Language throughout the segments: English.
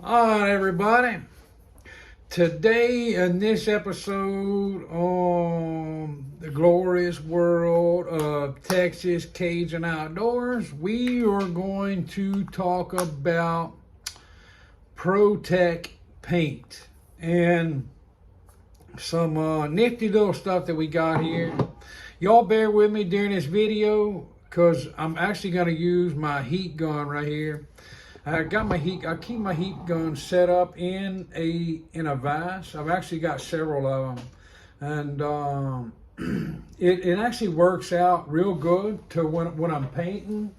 All right, everybody. Today, in this episode on the glorious world of Texas Cajun outdoors, we are going to talk about Pro-Tec paint and some nifty little stuff that we got here. Y'all bear with me during this video because I'm actually going to use my heat gun right here. I keep my heat gun set up in a vise. I've actually got several of them, and it actually works out real good to when I'm painting.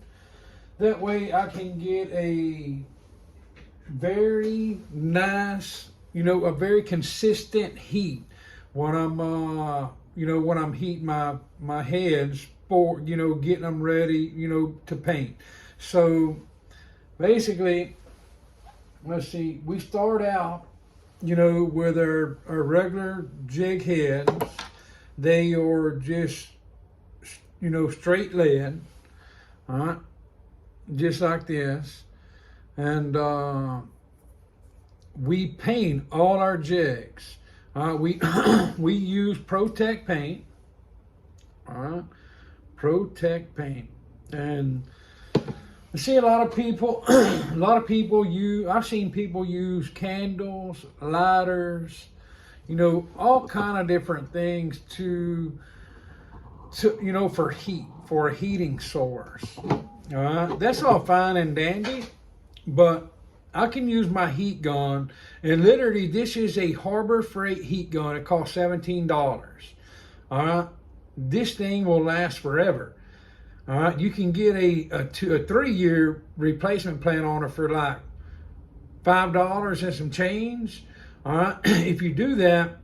That way I can get a very nice, a very consistent heat when I'm heating my heads for, getting them ready, to paint. So basically, let's see, we start out, with our regular jig heads. They are just, straight lead, all right, just like this. And we paint all our jigs. We use Pro-Tec paint, all right, Pro-Tec paint. And I see a lot of people, I've seen people use candles, lighters, all kind of different things for heat, for a heating source. All right, that's all fine and dandy, but I can use my heat gun, and literally this is a Harbor Freight heat gun. It costs $17. All right, this thing will last forever. All right, you can get a 3-year replacement plan on it for like $5 and some change. All right, if you do that,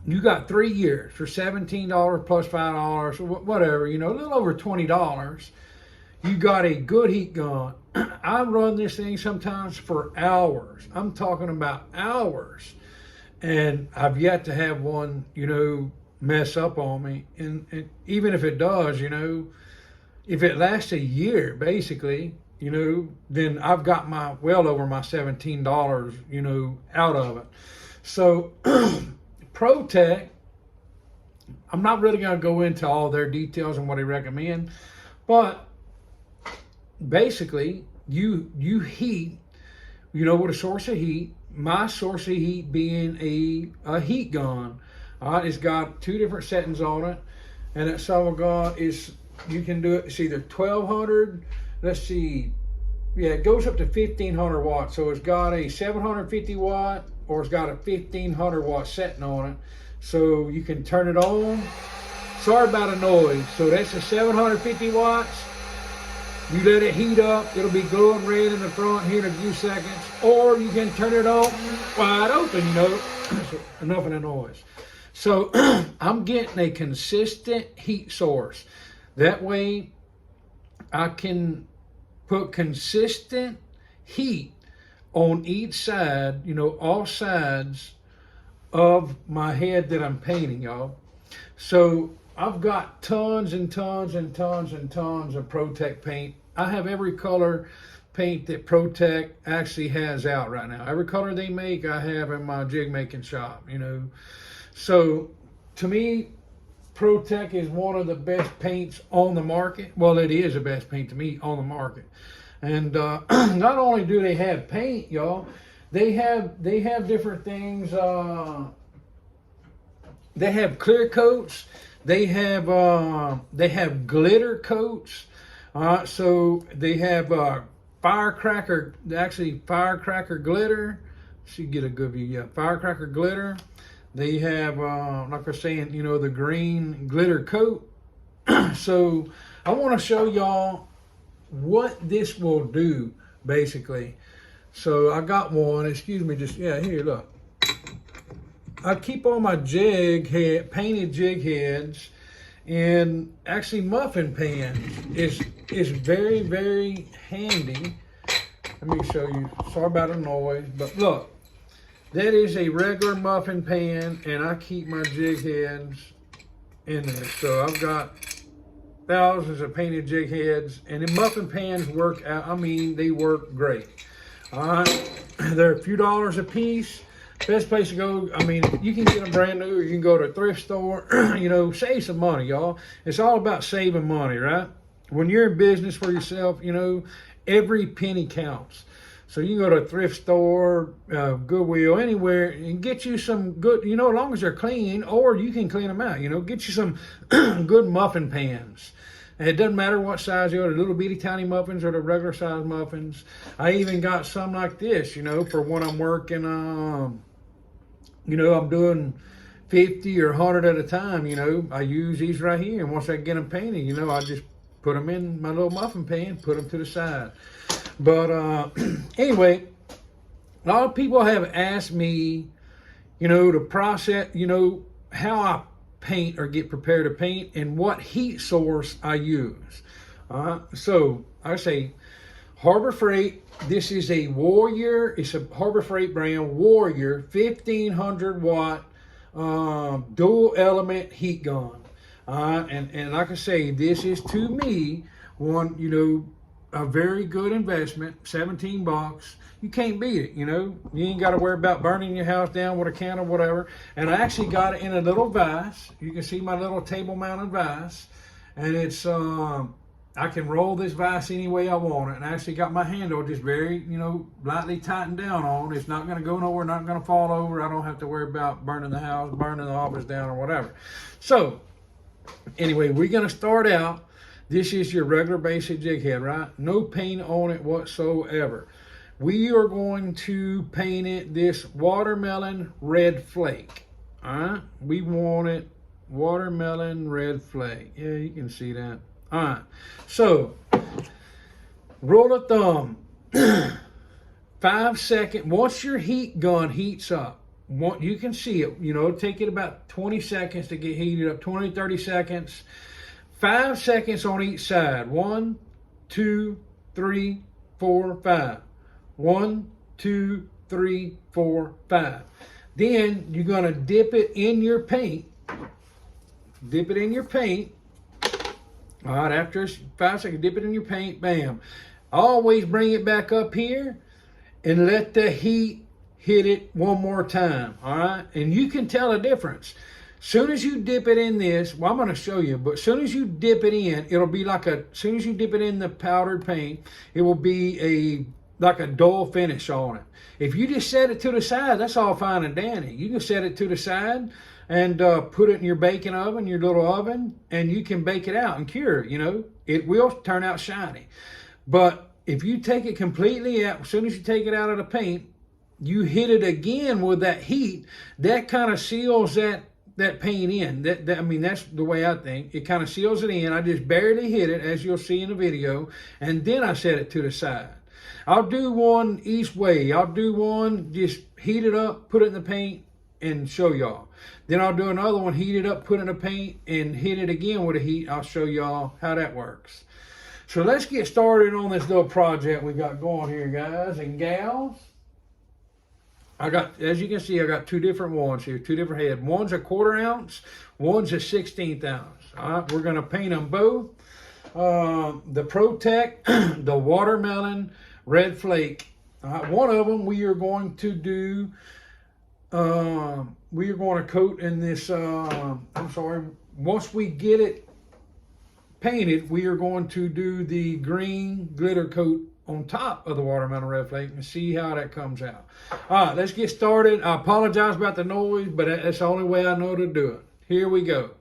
you got 3 years for $17 plus $5, whatever, a little over $20. You got a good heat gun. I run this thing sometimes for hours. I'm talking about hours, and I've yet to have one, mess up on me. And even if it does, if it lasts a year, basically, then I've got well over my $17, out of it. So Pro-Tec, I'm not really going to go into all their details and what I recommend, but basically you heat, with a source of heat. My source of heat being a heat gun. All right, it's got 2 different settings on it, and that son of a gun is, you can do it, it's either 1200, let's see, yeah, it goes up to 1500 watts. So it's got a 750 watt or it's got a 1500 watt setting on it. So you can turn it on. Sorry about the noise. So that's a 750 watts. You let it heat up, it'll be glowing red in the front here in a few seconds. Or you can turn it on wide open, enough of the noise. So I'm getting a consistent heat source. That way I can put consistent heat on each side, all sides of my head that I'm painting, y'all. So I've got tons and tons and tons and tons of Pro-Tec paint. I have every color paint that Pro-Tec actually has out right now. Every color they make, I have in my jig making shop, So to me, Pro-Tec is one of the best paints on the market. Well, it is the best paint to me on the market. And not only do they have paint, y'all, they have different things. They have clear coats. They have glitter coats. So they have firecracker glitter. So you get a good view. Yeah, firecracker glitter. They have, like I was saying, the green glitter coat. So I want to show y'all what this will do, basically. So I got one, excuse me, here, look. I keep all my painted jig heads, and actually muffin pans is very, very handy. Let me show you. Sorry about the noise, but look. That is a regular muffin pan, and I keep my jig heads in there. So I've got thousands of painted jig heads, and the muffin pans work out. I mean, they work great. All right, they're a few dollars a piece. Best place to go, I mean, you can get them brand new, or you can go to a thrift store. You know, save some money, y'all. It's all about saving money, right? When you're in business for yourself, you know, every penny counts. So you can go to a thrift store, Goodwill, anywhere, and get you some good, you know, as long as they're clean, or you can clean them out, you know, get you some good muffin pans. And it doesn't matter what size you are, the little bitty tiny muffins or the regular size muffins. I even got some like this, you know, for when I'm working, you know, I'm doing 50 or 100 at a time, you know. I use these right here, and once I get them painted, you know, I just put them in my little muffin pan, put them to the side. But anyway, a lot of people have asked me, you know, to process, you know, how I paint or get prepared to paint and what heat source I use. So I say Harbor Freight. This is a Warrior. It's a Harbor Freight brand Warrior 1500 watt dual element heat gun. And like I say, this is to me one, you know, a very good investment. 17 bucks. You can't beat it, you know. You ain't got to worry about burning your house down with a can or whatever. And I actually got it in a little vise. You can see my little table mounted vise. And it's I can roll this vise any way I want it. And I actually got my handle just very, you know, lightly tightened down on. It's not going to go nowhere, not going to fall over. I don't have to worry about burning the house, burning the office down or whatever. So, anyway, we're going to start out. This is your regular basic jig head, right? No paint on it whatsoever. We are going to paint it this watermelon red flake. All right? We want it watermelon red flake. Yeah, you can see that. All right, so roll of thumb, 5 seconds. Once your heat gun heats up, you can see it, you know, take it about 20 seconds to get heated up, 20, 30 seconds. 5 seconds on each side. 1, 2, 3, 4, 5. 1, 2, 3, 4, 5. Then you're gonna dip it in your paint. Dip it in your paint. All right, after 5 seconds, dip it in your paint, bam. Always bring it back up here and let the heat hit it one more time, all right? And you can tell a difference. Soon as you dip it in this, well, I'm gonna show you, but soon as you dip it in, it'll be like soon as you dip it in the powdered paint, it will be like a dull finish on it. If you just set it to the side, that's all fine and dandy. You can set it to the side and put it in your baking oven, your little oven, and you can bake it out and cure it, you know. It will turn out shiny. But if you take it completely out, as soon as you take it out of the paint, you hit it again with that heat, that kind of seals that paint in. I mean, that's the way I think. It kind of seals it in. I just barely hit it, as you'll see in the video, and then I set it to the side. I'll do one each way. I'll do one, just heat it up, put it in the paint, and show y'all. Then I'll do another one, heat it up, put it in the paint, and hit it again with a heat. I'll show y'all how that works. So let's get started on this little project we got going here, guys and gals. As you can see, I got two different ones here, two different heads. One's a 1/4 ounce, one's a 1/16 ounce. All right, we're gonna paint them both. The Pro-Tec, the watermelon red flake. One of them we are going to do, we are going to coat in this, once we get it painted, we are going to do the green glitter coat on top of the watermelon red flake and see how that comes out. All right, let's get started. I apologize about the noise, but that's the only way I know to do it. Here we go.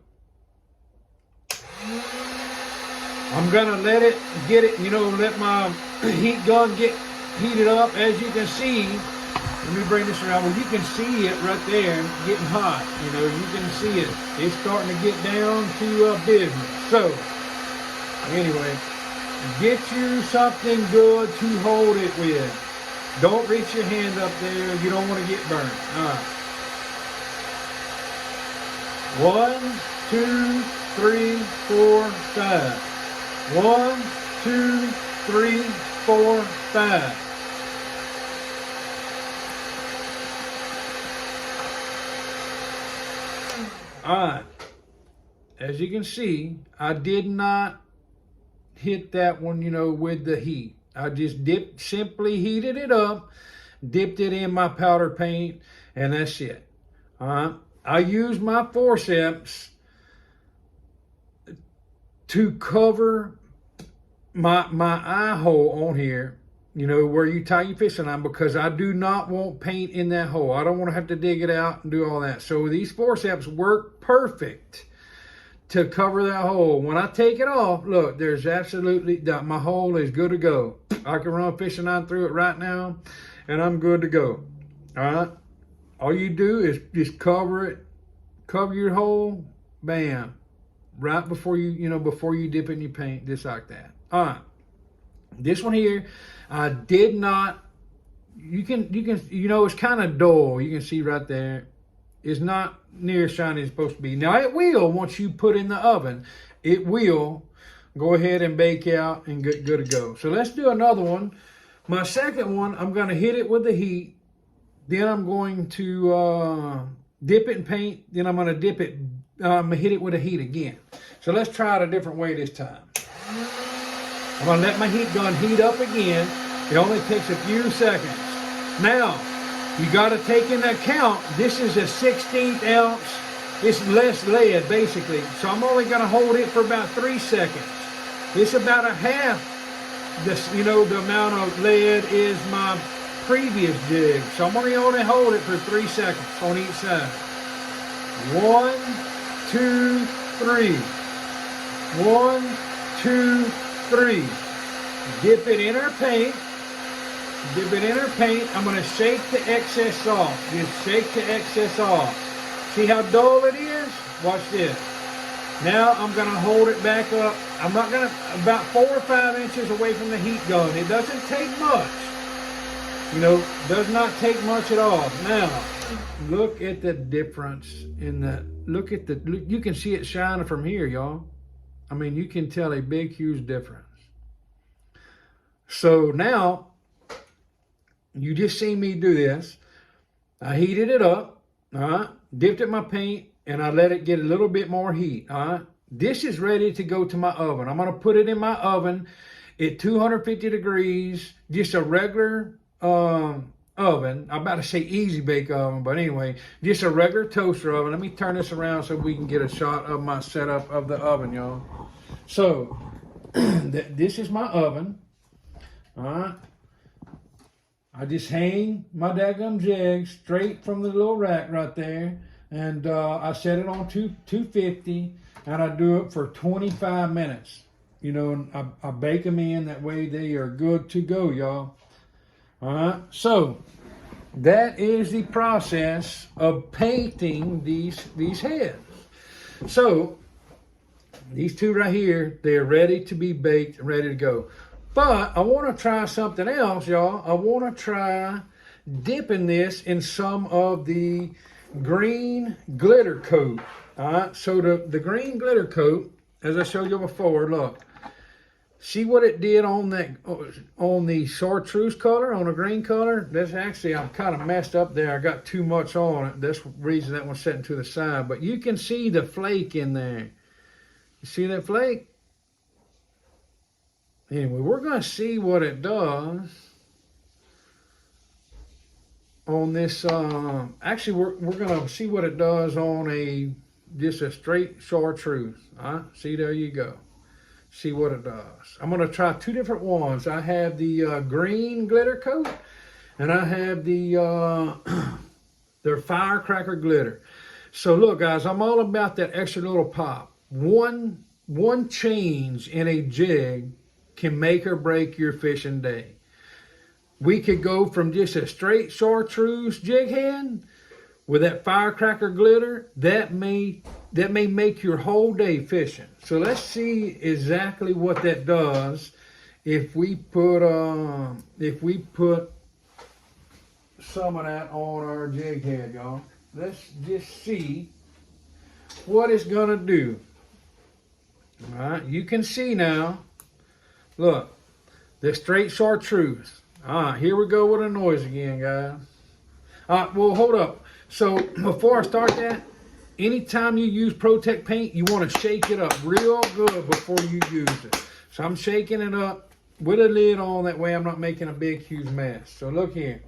I'm gonna let it get it, you know, let my heat gun get heated up. As you can see, let me bring this around. Well, you can see it right there getting hot. You know, you can see it. It's starting to get down to business. So, anyway, get you something good to hold it with. Don't reach your hand up there. You don't want to get burned. All right. 1, 2, 3, 4, 5. 1, 2, 3, 4, 5. All right. As you can see, I did not hit that one, you know, with the heat. I just simply heated it up, dipped it in my powder paint, and that's it. All right. I use my forceps to cover my eye hole on here, you know, where you tie your fishing line, because I do not want paint in that hole. I don't want to have to dig it out and do all that. So these forceps work perfect to cover that hole. When I take it off, look, there's absolutely, my hole is good to go. I can run a fishing line through it right now, and I'm good to go. All right. All you do is just cover it, cover your hole, bam, right before before you dip in your paint, just like that. All right. This one here, I did not, you can, it's kind of dull. You can see right there. It's not near as shiny as it's supposed to be. Now it will, once you put in the oven, it will go ahead and bake out and get good to go. So let's do another one. My second one, I'm going to hit it with the heat. Then I'm going to dip it in paint. Then I'm going to hit it with the heat again. So let's try it a different way this time. I'm going to let my heat gun heat up again. It only takes a few seconds. Now, you got to take into account, this is a 1/16 ounce. It's less lead, basically. So I'm only going to hold it for about 3 seconds. It's about a half, the amount of lead is my previous jig. So I'm only hold it for 3 seconds on each side. 1, 2, 3. 1, 2, 3. Dip it in our paint. Dip it in our paint. I'm going to shake the excess off. Just shake the excess off. See how dull it is? Watch this. Now I'm going to hold it back up. I'm not going to, about 4 or 5 inches away from the heat gun. It doesn't take much. Does not take much at all. Now, look at the difference in the, you can see it shining from here, y'all. I mean, you can tell a big, huge difference. So now, you just see me do this. I heated it up, all right? Dipped it in my paint, and I let it get a little bit more heat, all right? This is ready to go to my oven. I'm going to put it in my oven at 250 degrees, just a regular oven. I'm about to say easy bake oven, but anyway, just a regular toaster oven. Let me turn this around so we can get a shot of my setup of the oven, y'all. So, this is my oven, all right? I just hang my daggum jigs straight from the little rack right there, and I set it on 250, and I do it for 25 minutes. And I bake them in. That way they are good to go, y'all. All right, so that is the process of painting these heads. So these two right here, they're ready to be baked and ready to go. But I want to try something else, y'all. I want to try dipping this in some of the green glitter coat. All right, so the green glitter coat, as I showed you before, look. See what it did on the chartreuse color, on the green color? That's actually, I'm kind of messed up there. I got too much on it. That's the reason that one's sitting to the side. But you can see the flake in there. You see that flake? Anyway, we're going to see what it does on this. Actually, we're going to see what it does on just a straight chartreuse. All right, see, there you go. See what it does. I'm going to try 2 different ones. I have the green glitter coat, and I have their firecracker glitter. So look, guys, I'm all about that extra little pop. One change in a jig can make or break your fishing day. We could go from just a straight chartreuse jig head with that firecracker glitter. That may make your whole day fishing. So let's see exactly what that does if we put some of that on our jig head, y'all. Let's just see what it's gonna do. All right, you can see now. Look, the straight chartreuse. All right, here we go with the noise again, guys. All right, well, hold up. So before I start that, anytime you use Pro-Tec paint, you want to shake it up real good before you use it. So I'm shaking it up with a lid on, that way I'm not making a big, huge mess. So look here.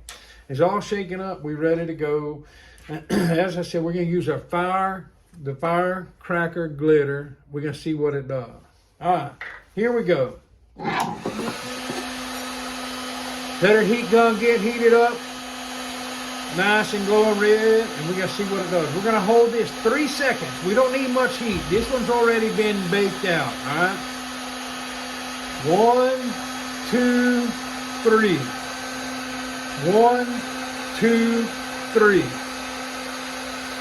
It's all shaken up. We're ready to go. As I said, we're going to use the firecracker glitter. We're going to see what it does. All right, here we go. Let our heat gun get heated up. Nice and glowing red, and we're going to see what it does. We're going to hold this 3 seconds. We don't need much heat. This one's already been baked out, all right? 1, 2, 3. 1, 2, 3.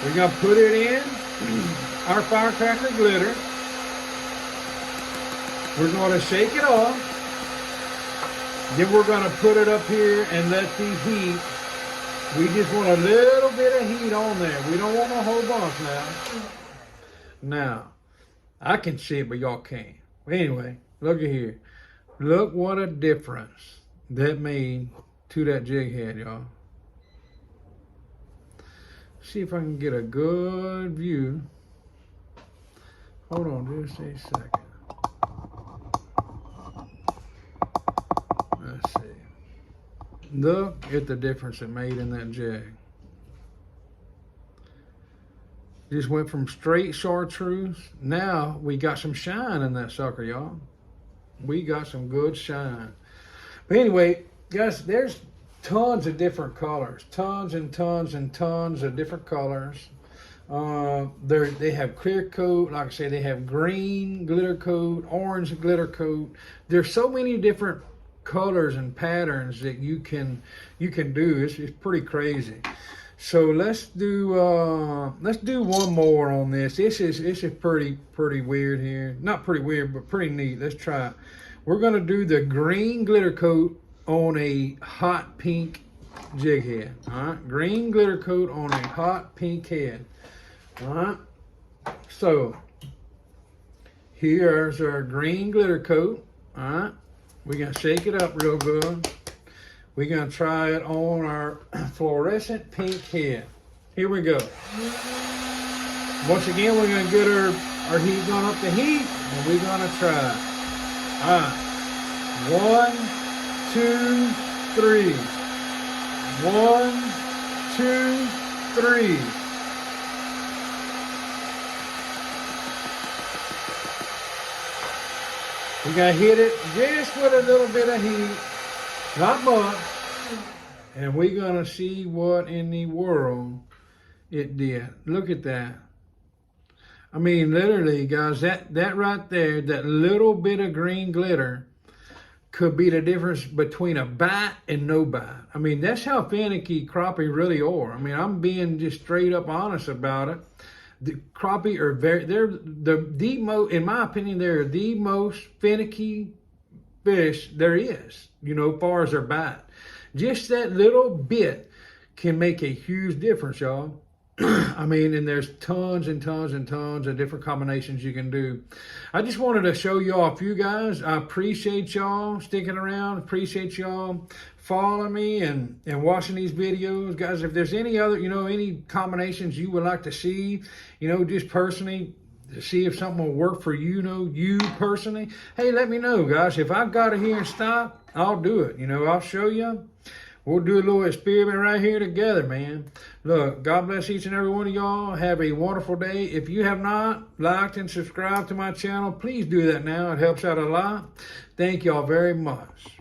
We're going to put it in our firecracker glitter. We're going to shake it off. Then we're going to put it up here and let the heat. We just want a little bit of heat on there. We don't want a whole bunch now. Now, I can see it, but y'all can't. Anyway, look at here. Look what a difference that made to that jig head, y'all. See if I can get a good view. Hold on just a second. Let's see. Look at the difference it made in that jig. Just went from straight chartreuse. Now we got some shine in that sucker, y'all. We got some good shine. But anyway, guys, there's tons of different colors. Tons and tons and tons of different colors. They have clear coat. Like I say, they have green glitter coat, orange glitter coat. There's so many different colors and patterns that you can do. It's pretty crazy. So let's do one more on this. This is pretty weird here. Not pretty weird, but pretty neat. Let's try it. We're gonna do the green glitter coat on a hot pink jig head. All right, green glitter coat on a hot pink head. All right. So here's our green glitter coat. All right. We're gonna shake it up real good. We're gonna try it on our fluorescent pink head. Here we go. Once again, we're gonna get our heat gun up to heat, and we're gonna try it. All right. 1, 2, 3. 1, 2, 3. We're gonna hit it just with a little bit of heat, not much, and we're gonna see what in the world it did. Look at that. I mean, literally, guys, that right there, that little bit of green glitter could be the difference between a bite and no bite. I mean, that's how finicky crappie really are. I mean, I'm being just straight up honest about it. The crappie are the most, in my opinion, they're the most finicky fish there is, you know, as far as their bite. Just that little bit can make a huge difference, y'all. I mean, and there's tons and tons and tons of different combinations you can do. I just wanted to show y'all a few, guys. I appreciate y'all sticking around. Appreciate y'all following me and watching these videos. Guys, if there's any other, you know, any combinations you would like to see, you know, just personally, to see if something will work for you, know, you personally, hey, let me know, guys. If I've got it here in stock, I'll do it. You know, I'll show you. We'll do a little experiment right here together, man. Look, God bless each and every one of y'all. Have a wonderful day. If you have not liked and subscribed to my channel, please do that now. It helps out a lot. Thank y'all very much.